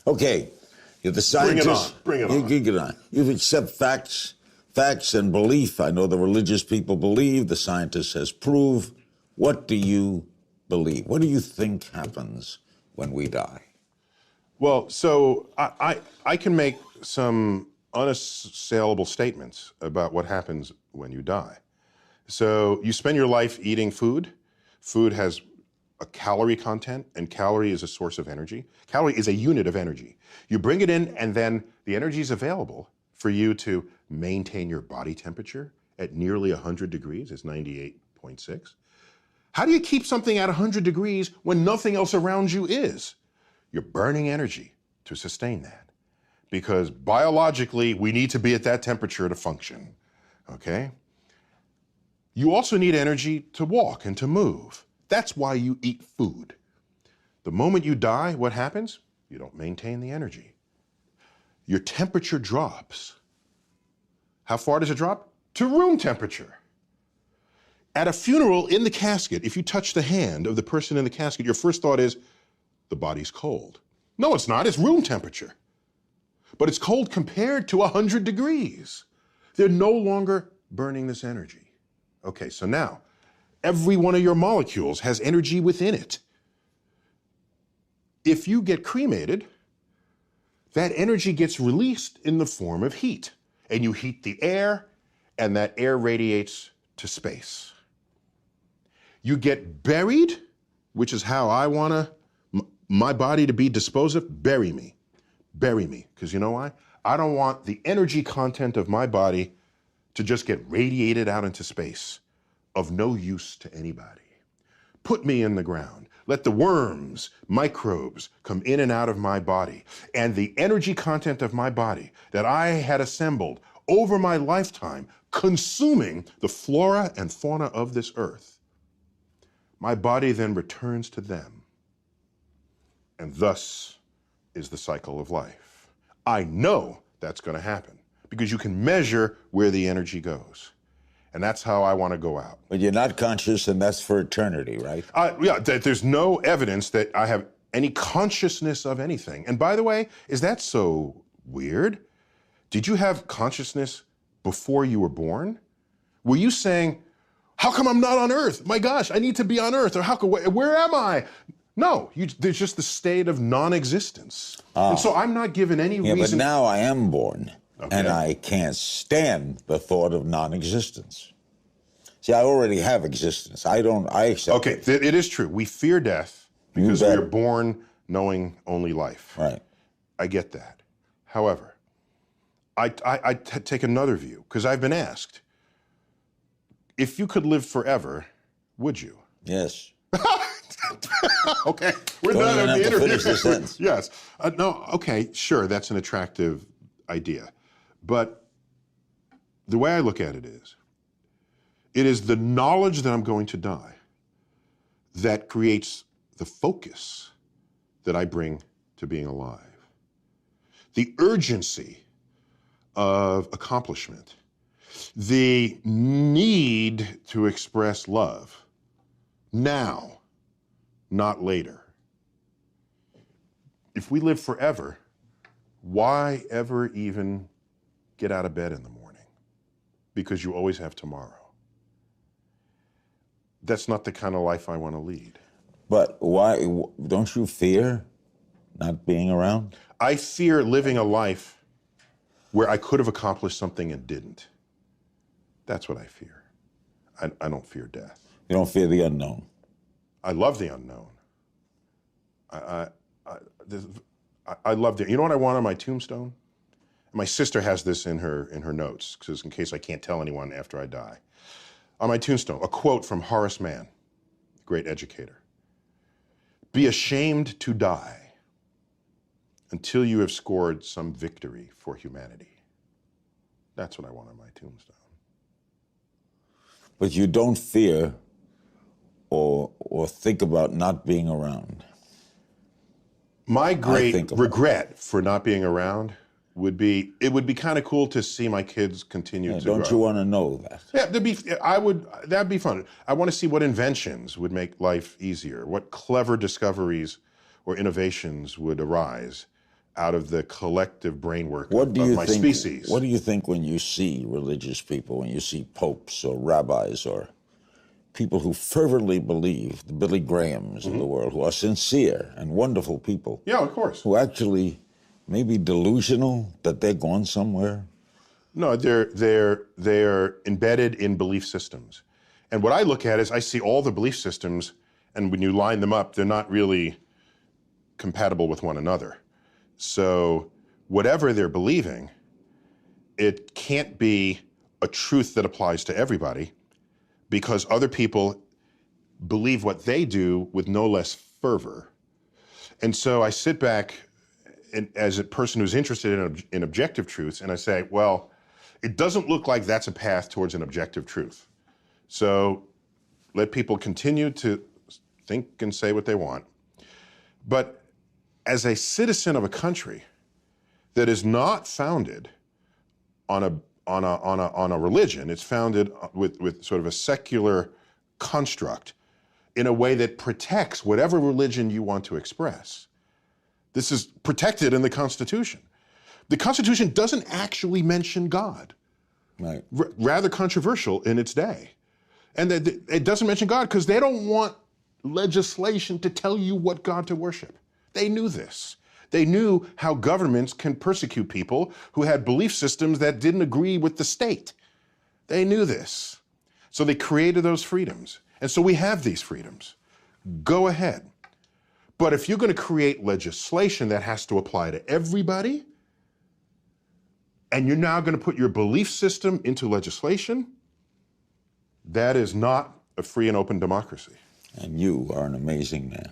Okay, you're the scientist. Bring it on. You get on. You accept facts and belief. I know the religious people believe, the scientist says prove. What do you believe? What do you think happens when we die? Well, so I can make some unassailable statements about what happens when you die. So you spend your life eating food. Food has a calorie content, and calorie is a source of energy. Calorie is a unit of energy. You bring it in, and then the energy is available for you to maintain your body temperature at nearly 100 degrees. It's 98.6. How do you keep something at 100 degrees when nothing else around you is? You're burning energy to sustain that, because biologically, we need to be at that temperature to function, okay? You also need energy to walk and to move. That's why you eat food. The moment you die, what happens? You don't maintain the energy. Your temperature drops. How far does it drop? To room temperature. At a funeral, in the casket, if you touch the hand of the person in the casket, your first thought is, the body's cold. No, it's not. It's room temperature. But it's cold compared to 100 degrees. They're no longer burning this energy. Okay, so now, every one of your molecules has energy within it. If you get cremated, that energy gets released in the form of heat. And you heat the air, and that air radiates to space. You get buried, which is how I want my body to be disposed of. Bury me. Bury me. Because you know why? I don't want the energy content of my body to just get radiated out into space, of no use to anybody. Put me in the ground. Let the worms, microbes come in and out of my body. And the energy content of my body that I had assembled over my lifetime, consuming the flora and fauna of this earth, my body then returns to them. And thus is the cycle of life. I know that's going to happen because you can measure where the energy goes. And that's how I want to go out. But you're not conscious, and that's for eternity, right? Yeah, there's no evidence that I have any consciousness of anything. And by the way, is that so weird? Did you have consciousness before you were born? Were you saying, how come I'm not on Earth? My gosh, I need to be on Earth. Or where am I? No, there's just the state of non-existence. And so I'm not given any reason. But now I am born. Okay. And I can't stand the thought of non-existence. See, I already have existence. I accept Okay, it is true. We fear death because we are born knowing only life. Right. I get that. However, I take another view, because I've been asked, if you could live forever, would you? Yes. Okay, we're done with the interview. Yes. No, okay, sure, that's an attractive idea. But the way I look at it is the knowledge that I'm going to die that creates the focus that I bring to being alive. The urgency of accomplishment, the need to express love now, not later. If we live forever, why ever even get out of bed in the morning? Because you always have tomorrow. That's not the kind of life I want to lead. But why, don't you fear not being around? I fear living a life where I could have accomplished something and didn't. That's what I fear. I don't fear death. You don't fear the unknown? I love the unknown. I love the, you know what I want on my tombstone? My sister has this in her notes, because in case I can't tell anyone after I die. On my tombstone, a quote from Horace Mann, great educator. Be ashamed to die until you have scored some victory for humanity. That's what I want on my tombstone. But you don't fear or think about not being around? My great regret for not being around would be, it would be kind of cool to see my kids continue to grow. Don't you want to know that? Yeah, that'd be fun. I want to see what inventions would make life easier, what clever discoveries or innovations would arise out of the collective brain work What do of you my think, species. What do you think when you see religious people, when you see popes or rabbis or people who fervently believe, the Billy Grahams of the world, who are sincere and wonderful people? Yeah, of course. Who actually may be delusional that they're going somewhere? No, they're embedded in belief systems. And what I look at is I see all the belief systems, and when you line them up, they're not really compatible with one another. So whatever they're believing, it can't be a truth that applies to everybody, because other people believe what they do with no less fervor. And so I sit back as a person who's interested in objective truths, and I say, well, it doesn't look like that's a path towards an objective truth. So let people continue to think and say what they want. But as a citizen of a country that is not founded on a religion, it's founded with sort of a secular construct in a way that protects whatever religion you want to express. This is protected in the Constitution. The Constitution doesn't actually mention God. Right. Rather controversial in its day. And it doesn't mention God because they don't want legislation to tell you what God to worship. They knew this. They knew how governments can persecute people who had belief systems that didn't agree with the state. They knew this. So they created those freedoms. And so we have these freedoms. Go ahead. But if you're going to create legislation that has to apply to everybody, and you're now going to put your belief system into legislation, that is not a free and open democracy. And you are an amazing man.